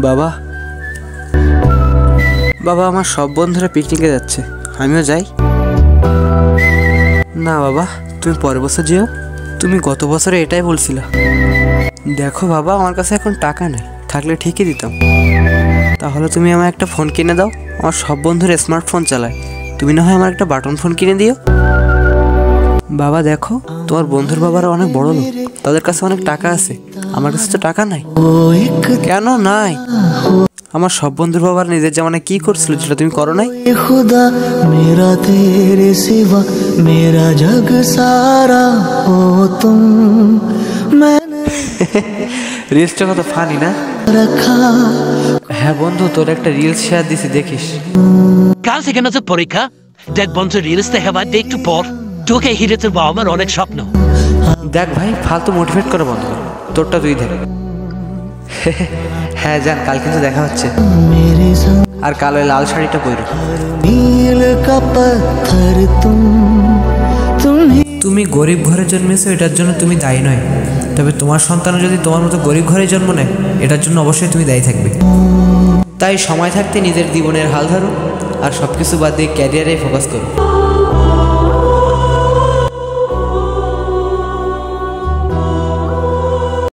বাবা বাবা আমার সব বন্ধুরা পিকনিকে যাচ্ছে, আমিও যাই। না বাবা, তুমি পরের বছর যেও, তুমি গত বছরে এটাই বলছিলা। দেখো বাবা, আমার কাছে এখন টাকা নেই, থাকলে ঠিকই দিতাম। তাহলে তুমি আমার একটা ফোন কিনে দাও, আমার সব বন্ধুরা স্মার্টফোন চালায়, তুমি না হয় আমার একটা বাটন ফোন কিনে দিও। বাবা দেখো, তোমার বন্ধুর বাবারা অনেক বড় লোক, তাদের কাছে অনেক টাকা আছে, আমার কাছে তো টাকা নাই। কেন নাই? আমার সব বন্ধুর বাবার নিজের জামানে কি করছিল যেটা তুমি করো নাই? খুদা মেরা তেরে সিবা মেরা জগ সারা ও তুম রিলসটা কত ফানি না? হ্যাঁ বন্ধু, তোর একটা রিলস শেয়ার দিছি, দেখিস। কাল থেকে না তো পরীক্ষা, দেখ বন্ধু রিলস দেখে বাদ দে একটু পর, তোকে হিরে তোর বাবা আমার অনেক স্বপ্ন। দেখ ভাই, ফালতু মোটিভেট করে বন্ধ কর, তোরটা তুই দেখ। হ্যাঁ যান, কাল কিন্তু দেখা হচ্ছে। আর কাল ওই লাল শাড়িটা পরো। তুমি গরিব ঘরে জন্মেছো, এটার জন্য তুমি দায়ী নয়, তবে তোমার সন্তান যদি তোমার মতো গরিব ঘরে জন্ম নেয়, এটার জন্য অবশ্যই তুমি দায়ী থাকবে। তাই সময় থাকতে নিজের জীবনের হাল ধরো, আর সবকিছু বাদ দিয়ে ক্যারিয়ারে ফোকাস করো।